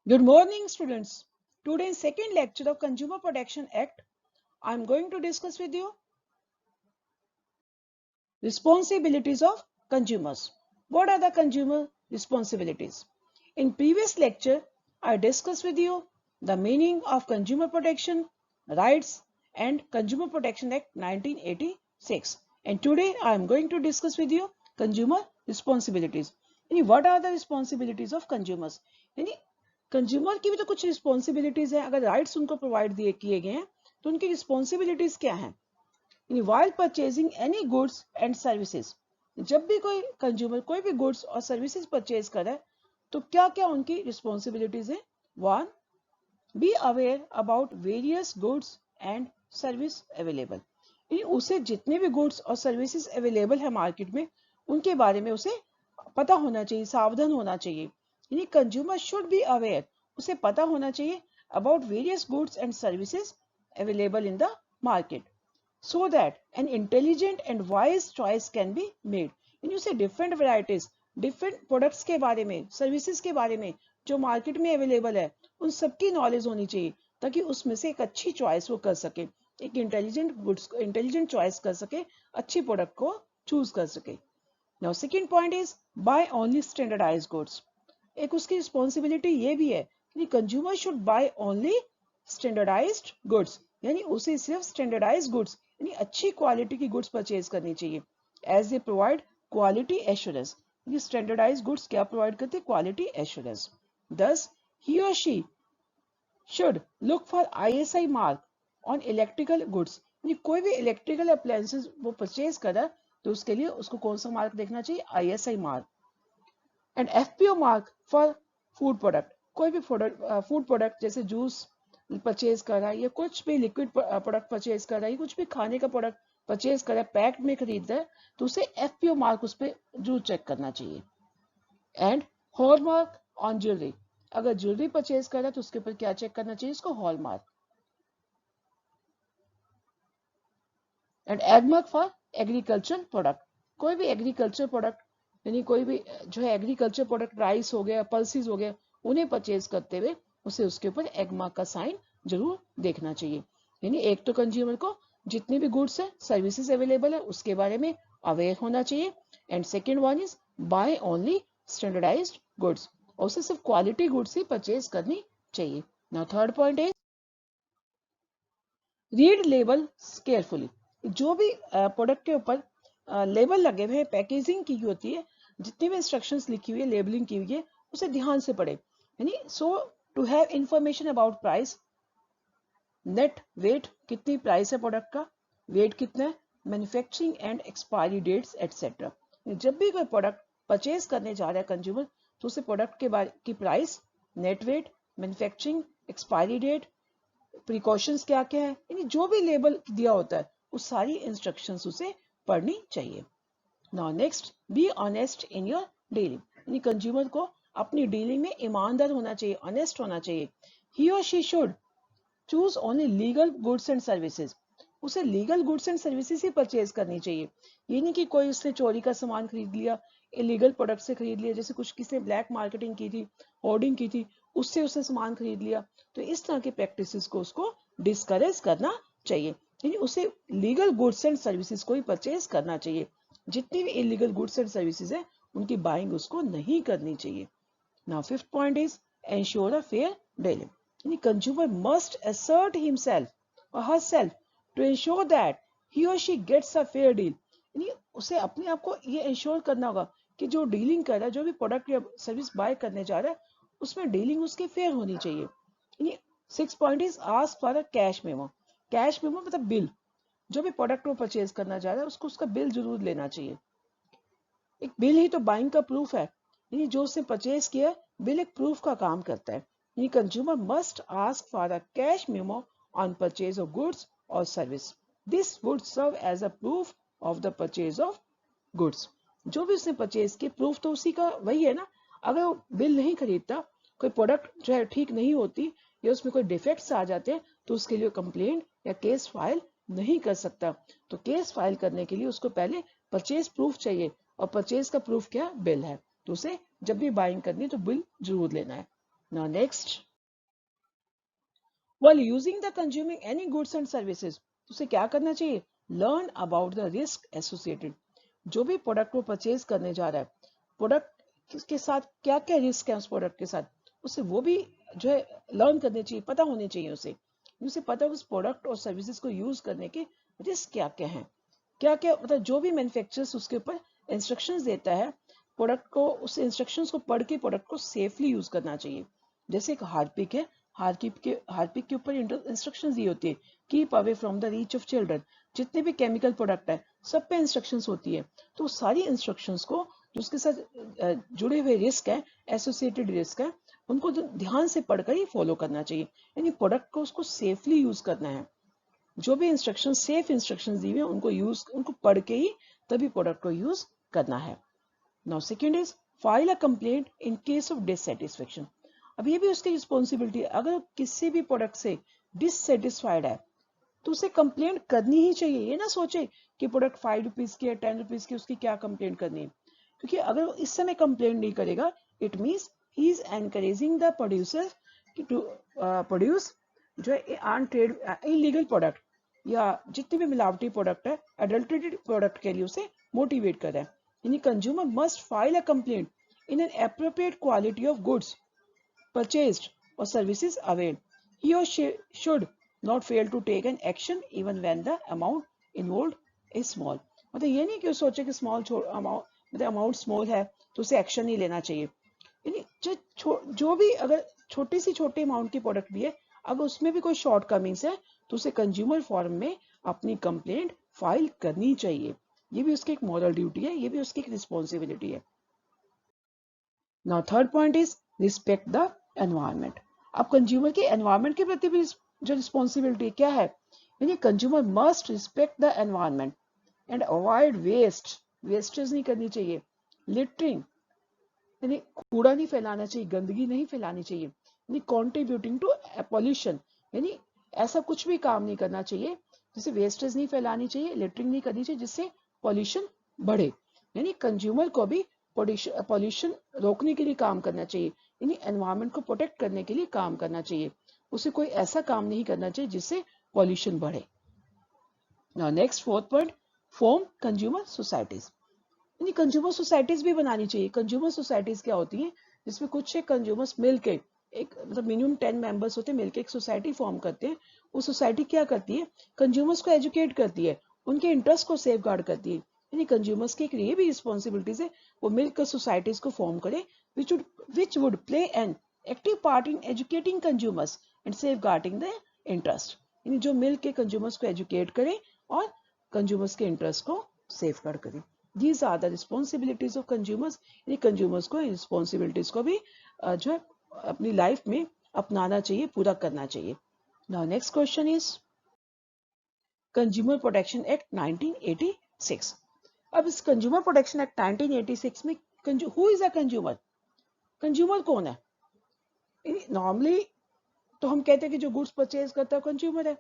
Good morning, students. Today in second lecture of Consumer Protection Act, I am going to discuss with you responsibilities of consumers. What are the consumer responsibilities? In previous lecture, I discussed with you the meaning of consumer protection, rights and Consumer Protection Act 1986. And today I am going to discuss with you consumer responsibilities. What are the responsibilities of consumers? Consumer की भी तो कुछ responsibilities है. अगर rights उनको provide दिए किए गए हैं तो उनकी रिस्पॉन्सिबिलिटीज क्या हैं? while purchasing any goods and services, जब भी कोई कंज्यूमर कोई भी गुड्स और सर्विसेज परचेज करे तो क्या क्या उनकी रिस्पॉन्सिबिलिटीज है? One, be aware about various goods and service available. उसे जितने भी गुड्स और सर्विसेज अवेलेबल है मार्केट में उनके बारे में उसे पता होना चाहिए, सावधान होना चाहिए. कंज्यूमर शुड बी अवेयर, उसे पता होना चाहिए about various goods and services available in the market so that an intelligent and wise choice can be made. उसे डिफरेंट वैरायटीज, डिफरेंट प्रोडक्ट्स के बारे में, सर्विसेज के बारे में जो मार्केट में अवेलेबल है उन सबकी नॉलेज होनी चाहिए ताकि उसमें से एक अच्छी चॉइस वो कर सके, एक इंटेलिजेंट चॉइस कर सके, अच्छी प्रोडक्ट को चूज कर सके. Now second point is buy only standardised goods. एक उसकी रिस्पॉन्सिबिलिटी ये भी है कि consumer should buy only standardised goods, यानी उसे सिर्फ स्टैंडर्डाइज्ड गुड्स यानी अच्छी क्वालिटी की गुड्स परचेज करनी चाहिए. As they provide quality assurance. ये स्टैंडर्डाइज्ड गुड्स क्या प्रोवाइड करते हैं? Quality assurance. दस, ही और she should look for ISI mark on electrical goods. यानी कोई भी इलेक्ट्रिकल अप्लायंसेस वो परचेज करा तो उसके लिए उसको कौन सा मार्क देखना चाहिए? ISI mark. And FPO mark for food product. कोई भी फूड प्रोडक्ट जैसे जूस परचेज कर रहा है या कुछ भी लिक्विड प्रोडक्ट परचेज कर रहा है, कुछ भी खाने का प्रोडक्ट परचेज कर रहा है, पैक्ड में खरीद रहा है तो उसे FPO मार्क उस पर जरूर चेक करना चाहिए. And hallmark on jewellery. अगर ज्वेलरी परचेज कर रहा है तो उसके ऊपर क्या चेक करना चाहिए? इसको hallmark. And Agmark for agriculture product. कोई भी एग्रीकल्चर प्रोडक्ट यानी कोई भी जो है एग्रीकल्चर प्रोडक्ट, राइस हो गया, पल्सेस हो गया, उन्हें परचेज करते हुए उसे उसके ऊपर एगमार्क का साइन जरूर देखना चाहिए. यानी एक तो कंज्यूमर को जितनी भी गुड्स है, सर्विसेज अवेलेबल है उसके बारे में अवेयर होना चाहिए. And second one is buy only standardised goods, और उसे सिर्फ क्वालिटी गुड्स ही परचेज करनी चाहिए. Now third point is read label carefully. जो भी प्रोडक्ट के ऊपर लेबल लगे हुए हैं, पैकेजिंग की होती है, जितनी भी इंस्ट्रक्शंस लिखी हुई है, लेबलिंग की हुई है, उसे ध्यान से पढ़े. यानी so to have information about price, net weight, कितनी प्राइस है प्रोडक्ट का, वेट कितना है, manufacturing and expiry dates etcetera. जब भी कोई प्रोडक्ट परचेज करने जा रहा है कंज्यूमर तो उसे प्रोडक्ट के बारे की price, net weight, manufacturing, expiry date, precautions क्या क्या है, यानी जो भी लेबल दिया होता है उस सारी इंस्ट्रक्शंस उसे पढ़नी चाहिए. Now next, be honest in your dealing. यानी कंज्यूमर को अपनी डीलिंग में ईमानदार होना चाहिए, ऑनेस्ट होना चाहिए. ही और she should choose only legal goods and services. उसे लीगल गुड्स एंड सर्विसेज ही परचेज करनी चाहिए. ये नहीं कि कोई उसने चोरी का सामान खरीद लिया, इलीगल प्रोडक्ट से खरीद लिया, जैसे कुछ किसी ने ब्लैक मार्केटिंग की थी, होर्डिंग की थी, उससे उसने सामान खरीद लिया. तो इस तरह के प्रैक्टिसेस को उसको डिस्करेज करना चाहिए. यानी उसे लीगल गुड्स एंड सर्विसेज को ही परचेज करना चाहिए. जितनी भी इलीगल गुड्स एंड सर्विसेज है उनकी बाइंग उसको नहीं करनी चाहिए. Now fifth point is ensure a fair dealing. यानी consumer must assert himself or herself to ensure that he or she gets a fair deal. यानी उसे अपने आप को ये इंश्योर करना होगा कि जो डीलिंग कर रहा है, जो भी प्रोडक्ट या सर्विस बाय करने जा रहा है, उसमें डीलिंग उसकी फेयर होनी चाहिए. यानी six point is ask for a cash memo. Cash memo मतलब बिल. जो भी प्रोडक्ट वो परचेज करना चाह रहा है उसको उसका बिल जरूर लेना चाहिए. एक बिल ही तो बाइंग का प्रूफ है. यानी जो उसने परचेज किया, बिल एक प्रूफ का काम करता है. यानी consumer must ask for a cash memo on purchase of goods और service. This would serve as a proof of the purchase of goods. जो भी उसने परचेज किया, प्रूफ तो उसी का वही है ना. अगर वो बिल नहीं खरीदता, कोई प्रोडक्ट जो है ठीक नहीं होती या उसमें कोई डिफेक्ट्स आ जाते हैं तो उसके लिए कंप्लेंट या केस फाइल नहीं कर सकता. तो केस फाइल करने के लिए उसको पहले परचेज प्रूफ चाहिए, और परचेज का प्रूफ क्या? बिल है. तो उसे जब भी बाइंग करनी है तो बिल जरूर लेना है. Now next, while using the consuming any goods and services, उसे क्या करना चाहिए? Learn about the risk associated. जो भी प्रोडक्ट को परचेज करने जा रहा है, प्रोडक्ट के साथ क्या क्या रिस्क है उस प्रोडक्ट के साथ, उसे वो भी जो है लर्न करने चाहिए, पता होने चाहिए उसे पता उस प्रोडक्ट और सर्विसेज को यूज करने के रिस्क क्या क्या हैं, क्या क्या मतलब जो भी मैन्युफैक्चरर्स उसके ऊपर इंस्ट्रक्शंस देता है, प्रोडक्ट को उस इंस्ट्रक्शंस को पढ़ के प्रोडक्ट को सेफली यूज करना चाहिए। जैसे एक हार्पिक है, हार्पिक के ऊपर इंस्ट्रक्शंस दी होती है, keep away from the reach of children. जितने भी केमिकल प्रोडक्ट है सब पे इंस्ट्रक्शंस होती है, तो सारी इंस्ट्रक्शंस को जो उसके साथ जुड़े हुए रिस्क है, एसोसिएटेड रिस्क है, उनको ध्यान से पढ़कर ही फॉलो करना चाहिए। यानी प्रोडक्ट को उसको सेफली यूज करना है। जो भी इंस्ट्रक्शन सेफ इंस्ट्रक्शंस दी हुई है उनको पढ़ के ही तभी प्रोडक्ट को यूज करना है। Now second is file a complaint in case of dissatisfaction. अब ये भी उसकी रिस्पॉन्सिबिलिटी है, अगर किसी भी प्रोडक्ट से डिससेटिस्फाइड है तो उसे कंप्लेंट करनी ही चाहिए। ये ना सोचे कि प्रोडक्ट 5 रुपीज की है, 10 रुपीज की, उसकी क्या कंप्लेंट करनी है, क्योंकि अगर वो इस समय कंप्लेंट नहीं करेगा, it means he is encouraging the producer to produce जो है अनट्रेड इलीगल प्रोडक्ट, या जितने भी मिलावटी प्रोडक्ट है, अडल्टेटेड प्रोडक्ट के लिए उसे मोटिवेट कर रहा है। यानी consumer must file a complaint in an appropriate quality of goods purchased or services availed. He or she should not fail to take an action even when the amount involved is small. मतलब ये नहीं कि वो सोचे कि small amount मतलब amount small है तो उसे एक्शन नहीं लेना चाहिए। यानी जो भी अगर छोटी अमाउंट की प्रोडक्ट भी है, अगर उसमें भी कोई शॉर्ट कमिंग्स है तो उसे कंज्यूमर फॉरम में अपनी कंप्लेंट फाइल करनी चाहिए। ये भी उसकी एक मॉरल ड्यूटी है, ये भी उसकी एक रिस्पॉन्सिबिलिटी है। Now third point is respect the environment. अब कंज्यूमर की एनवायरमेंट के प्रति भी जो रिस्पॉन्सिबिलिटी क्या है, यानी consumer must respect the environment and avoid wastage नहीं करनी चाहिए, लिटरिंग यानी कूड़ा नहीं फैलाना चाहिए, गंदगी नहीं फैलानी चाहिए, यानी कॉन्ट्रीब्यूटिंग टू पॉल्यूशन, यानी ऐसा कुछ भी काम नहीं करना चाहिए जिससे वेस्टेज नहीं फैलानी चाहिए, लिटरिंग नहीं करनी चाहिए जिससे पॉल्यूशन बढ़े। यानी कंज्यूमर को भी पॉल्यूशन रोकने के लिए काम करना चाहिए, यानी एनवायरनमेंट को प्रोटेक्ट करने के लिए काम करना चाहिए, उसे कोई ऐसा काम नहीं करना चाहिए जिससे पॉल्यूशन बढ़े। Now next fourth point, form consumer societies. यानी कंज्यूमर सोसाइटीज भी बनानी चाहिए। कंज्यूमर सोसाइटीज क्या होती हैं, जिसमें कुछ कंज्यूमर्स मिलके एक मतलब मिनिमम 10 मेंबर्स होते हैं, मिलके एक सोसाइटी फॉर्म करते हैं। वो सोसाइटी क्या करती है, कंज्यूमर्स को एजुकेट करती है, उनके इंटरेस्ट को सेफ गार्ड करती है। यानी कंज्यूमर्स की एक ये भी रिस्पॉन्सिबिलिटीज है, वो मिलकर सोसाइटीज को फॉर्म करे which would play an active part in educating consumers and safeguarding their interest। यानी जो मिल के कंज्यूमर्स को एजुकेट करे और कंज्यूमर्स के इंटरेस्ट को सेफ गार्ड करे। These are the responsibilities of consumers। यानी कंज्यूमर्स को रिस्पॉन्सिबिलिटीज को भी जो है अपनी लाइफ में अपनाना चाहिए, पूरा करना चाहिए। Now next question is consumer protection act 1986। अब इस कंज्यूमर प्रोटेक्शन एक्ट 1986 में who is a consumer, consumer कौन है? नॉर्मली तो हम कहते हैं कि जो गुड्स परचेज करता है कंज्यूमर है,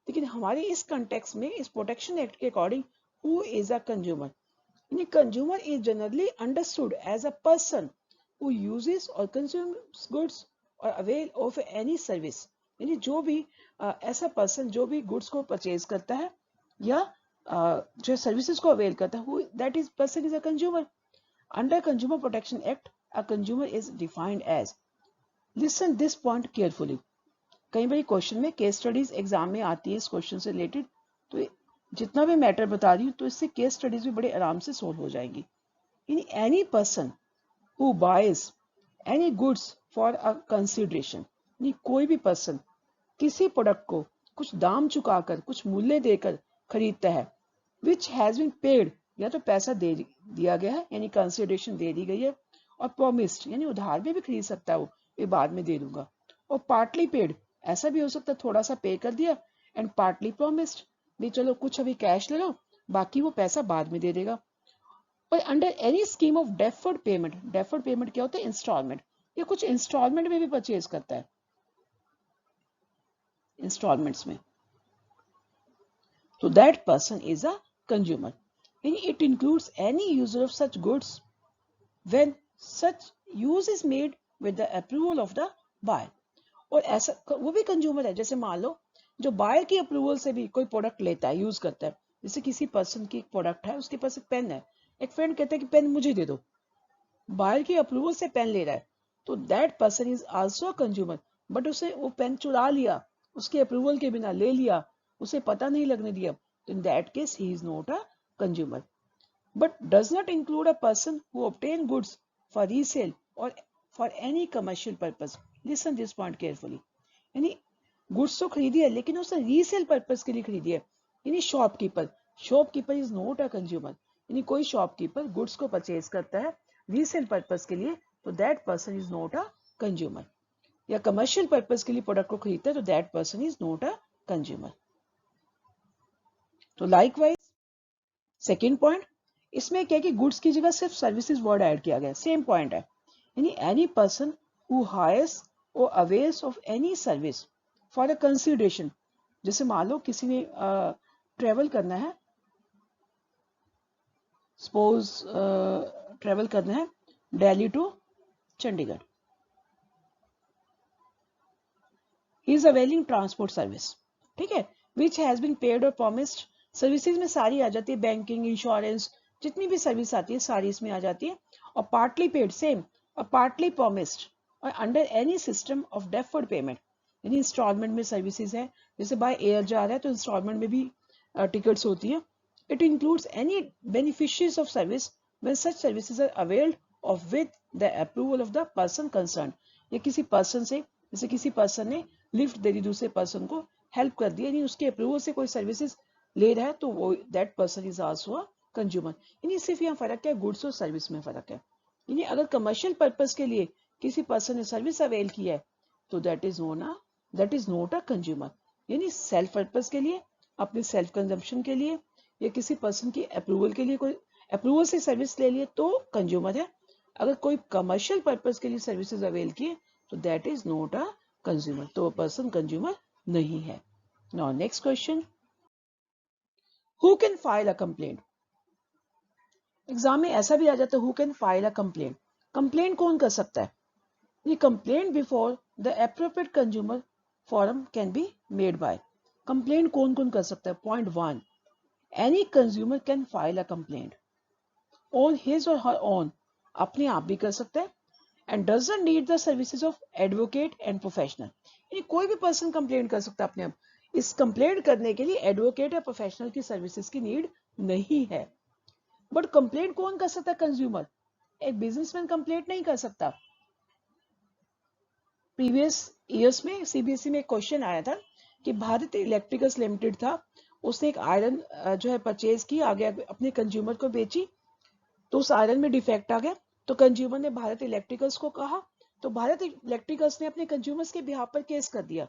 लेकिन हमारे इस कंटेक्स्ट में इस प्रोटेक्शन एक्ट के according who is a consumer, यानी consumer is generally understood as a person who uses or consumes goods or avail of any service. यानी जो भी ऐसा पर्सन जो भी गुड्स को परचेज करता है या जो सर्विसेज को अवेल करता है, that is person is a consumer. Under consumer protection act a consumer is defined as, listen this point carefully। कई बार क्वेश्चन में केस स्टडीज एग्जाम में आती है इस क्वेश्चन से रिलेटेड, तो जितना भी मैटर बता रही हूँ तो इससे केस स्टडीज भी बड़े आराम से सोल्व हो जाएंगी। यानी any person who buys any goods for a consideration, यानी कोई भी पर्सन किसी प्रोडक्ट को कुछ दाम चुकाकर कुछ मूल्य देकर खरीदता है, विच हैज बीन पेड, या तो पैसा दे दिया गया है यानी कंसिडरेशन दे दी गई है, और प्रोमिस्ड यानी उधार में भी खरीद सकता है वो, ये बाद में दे दूंगा, और पार्टली पेड ऐसा भी हो सकता है थोड़ा सा पे कर दिया, एंड पार्टली प्रोमिस्ड भी चलो कुछ अभी कैश ले लो बाकी वो पैसा बाद में दे देगा। और under any scheme of deferred payment क्या होता है, इंस्टॉलमेंट, ये कुछ इंस्टॉलमेंट में भी परचेज करता है, इंस्टॉलमेंट्स में, तो that person is a consumer. It includes any user of such goods when such use is made with the approval of the buyer. और ऐसा वो भी कंज्यूमर है, जैसे मान लो जो बायर की अप्रूवल से भी कोई प्रोडक्ट लेता है, यूज करता है, जैसे किसी पर्सन की प्रोडक्ट है, उसके पास एक पेन है, एक फ्रेंड कहता है कि पेन मुझे दे दो, बायर की अप्रूवल से पेन ले रहा है, तो that person is also consumer. But उसे वो पेन चुरा लिया, उसके अप्रूवल के बिना ले लिया, उसे पता नहीं लगने दिया, तो in that case he is not a consumer. But does not include a person who obtain goods for resale or for any commercial purpose. Listen this point carefully. यानी गुड्स तो खरीदी है लेकिन उसने रीसेल पर्पस के लिए खरीदी है, यानी shopkeeper is not a consumer. यानी कोई शॉपकीपर गुड्स को परचेज करता है रीसेल पर्पस के लिए, तो that person is not a consumer. या कमर्शियल पर्पस के लिए प्रोडक्ट को खरीदता है, तो that person is not a consumer. तो लाइकवाइज सेकेंड पॉइंट, इसमें क्या है कि गुड्स की जगह सिर्फ सर्विसेज वर्ड ऐड किया गया, सेम पॉइंट है। यानी any person who hires or avails of any service for a consideration. जैसे मान लो किसी ने ट्रेवल करना है, सपोज ट्रेवल करना है Delhi to Chandigarh, he is availing transport service, ठीक है, विच हैज बीन पेड और प्रॉमिस्ड। सर्विसेज में सारी आ जाती है, बैंकिंग, इंश्योरेंस, जितनी भी सर्विस आती है सारी इसमें आ जाती है। और पार्टली पेड सेम, और पार्टली प्रॉमिस्ड, और under any system of deferred payment, यानी इंस्टॉलमेंट में सर्विसेज है, जैसे बाय एयर जा रहा है तो इंस्टॉलमेंट में भी टिकट्स होती है। It includes any beneficiaries of service when such services are availed of with the approval of the person concerned. या किसी पर्सन से, जैसे किसी पर्सन ने लिफ्ट दे दी दूसरे पर्सन को, हेल्प कर दी, यानी उसके अप्रूवल से कोई सर्विसेज ले रहा है, तो वो that person is also a consumer. यानी सिर्फ यहाँ फर्क है, गुड्स और सर्विस में फर्क है। यानी अगर कमर्शियल पर्पस के लिए किसी पर्सन ने सर्विस अवेल की है, तो that is not a consumer. यानी सेल्फ पर्पस के लिए, अपने सेल्फ कंजम्पशन के लिए, या किसी पर्सन की अप्रूवल के लिए, कोई अप्रूवल से सर्विस ले लिए तो कंज्यूमर है। अगर कोई कमर्शियल पर्पस के लिए सर्विसेज अवेल किए, तो that is not a consumer, तो वो पर्सन कंज्यूमर नहीं है। Now next question, who can file a complaint. Exam में ऐसा भी आ जाता है, who can file a complaint. Complaint कौन कर सकता है? ये complaint before the appropriate consumer forum can be made by. Complaint कौन कौन कर सकता है? Point 1, any consumer can file a complaint on his और हर ओन, अपने आप भी कर सकता है, and doesn't need the services of advocate and professional. यानी कोई भी पर्सन कंप्लेंट कर सकता है अपने आप, इस कंप्लेंट करने के लिए एडवोकेट या प्रोफेशनल की सर्विसेज की नीड नहीं है। बट कंप्लेंट कौन कर सकता है? कंज्यूमर। एक बिजनेसमैन कंप्लेंट नहीं कर सकता। प्रीवियस ईयर्स में सीबीएसई में एक क्वेश्चन आया था कि भारत इलेक्ट्रिकल्स लिमिटेड था, उसने एक आयरन जो है परचेज की, आगे अपने कंज्यूमर को बेची, तो उस आयरन में डिफेक्ट आ गया, तो कंज्यूमर ने भारत इलेक्ट्रिकल्स को कहा, तो भारत इलेक्ट्रिकल्स ने अपने कंज्यूमर्स के बिहाफ पर केस कर दिया।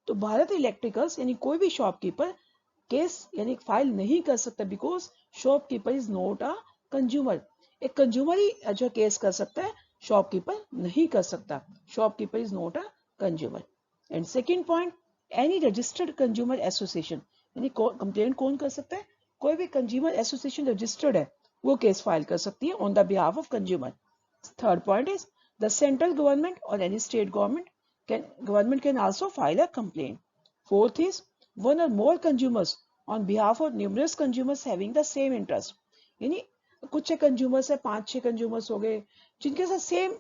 तो भारत इलेक्ट्रिकल्स यानी कोई भी शॉपकीपर केस यानी फाइल नहीं कर सकता, because shopkeeper is not a consumer. एक कंज्यूमर ही जो केस कर सकता है, शॉपकीपर नहीं कर सकता। Shopkeeper is not a consumer. And second point, any registered consumer association, यानी कंप्लेंट कौन कर सकता है? कोई भी कंज्यूमर एसोसिएशन रजिस्टर्ड है, वो केस फाइल कर सकती है on the behalf of consumer. Third point is the central government or any state government can also file a complaint. Fourth is one or more consumers on behalf of numerous consumers having the same interest। यानी कुछ consumers है, 5-6 consumers हो गए जिनके साथ same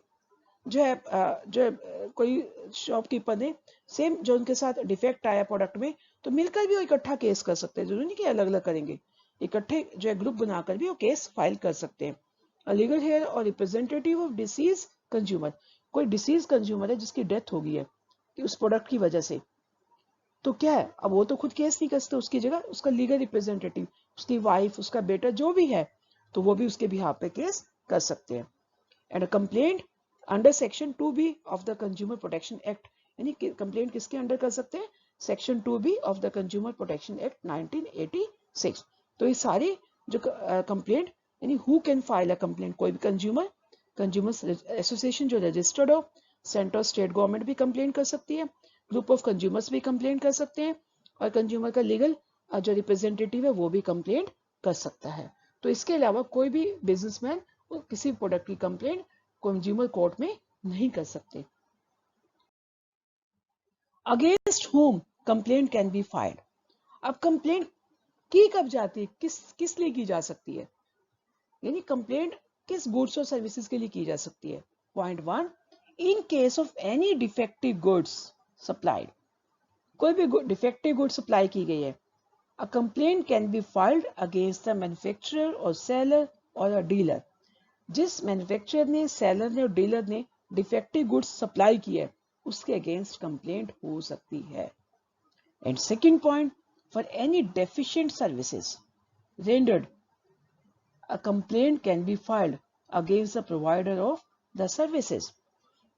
कोई shopkeeper ने same जो उनके साथ डिफेक्ट आया प्रोडक्ट में, तो मिलकर भी वो इकट्ठा केस कर सकते हैं, जरूरी नहीं कि अलग अलग करेंगे, इकट्ठे जो है ग्रुप बनाकर भी वो केस फाइल कर सकते हैं। लीगल हेयर और रिप्रेजेंटेटिव ऑफ डिसीज कंज्यूमर, कोई डिसीज कंज्यूमर है जिसकी डेथ हो गई है कि उस प्रोडक्ट की वजह से, तो क्या है, अब वो तो खुद केस नहीं कर सकते, उसकी जगह उसका लीगल रिप्रेजेंटेटिव, उसकी वाइफ, उसका बेटा जो भी है, तो वो भी उसके बिहाफ पे केस कर सकते हैं। And a complaint under section 2B of the consumer protection act, यानी कंप्लेंट किसके अंडर कर सकते हैं? Section 2B of the consumer protection act 1986। तो ये सारी जो कंप्लेंट, यानी who can file a complaint, कोई भी कंज्यूमर एसोसिएशन जो रजिस्टर्ड हो, सेंट्रल स्टेट गवर्नमेंट भी कंप्लेंट कर सकती है, ग्रुप ऑफ कंज्यूमर्स भी कंप्लेंट कर सकते हैं, और कंज्यूमर का लीगल जो रिप्रेजेंटेटिव है वो भी कंप्लेंट कर सकता है। तो इसके अलावा कोई भी बिजनेसमैन किसी प्रोडक्ट की कंप्लेंट कंज्यूमर कोर्ट में नहीं कर सकते। Against whom complaint can be filed. अब कंप्लेंट की कब जाती है, किस लिए की जा सकती है, यानी कंप्लेंट किस गुड्स और सर्विसेज के लिए की जा सकती है। Point 1, in case of any defective goods supplied, कोई भी डिफेक्टिव गुड सप्लाई की गई है, a complaint can be filed against the manufacturer or seller or a dealer। जिस मैन्युफैक्चरर ने, सेलर ने और डीलर ने डिफेक्टिव गुड्स सप्लाई की है, उसके अगेंस्ट कंप्लेंट हो सकती है। And second point, for any deficient services rendered, a complaint can be filed against the provider of the services।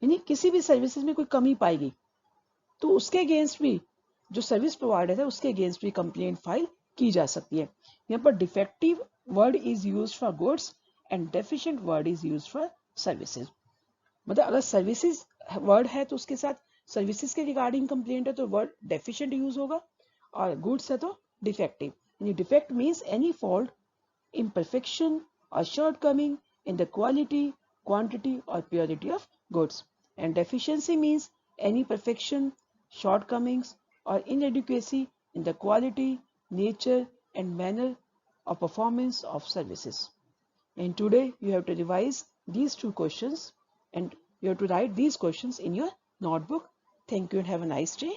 यानी किसी भी सर्विसेज में कोई कमी पाई गई तो उसके अगेंस्ट भी, जो सर्विस प्रोवाइडर है उसके अगेंस्ट भी कंप्लेंट फाइल की जा सकती है। यहाँ पर defective word is used for goods and deficient word is used for services. मतलब अगर सर्विसेज वर्ड है तो उसके साथ सर्विसेज के रिगार्डिंग कंप्लेंट है तो वर्ड डेफिशिएंट यूज होगा, और गुड्स है तो डिफेक्टिव। यानी defect means any fault, imperfection or shortcoming in the quality, quantity or purity of goods, and deficiency means any perfection, shortcomings or inadequacy in the quality, nature and manner of performance of services। And today you have to revise these two questions and you have to write these questions in your notebook. Thank you and have a nice day.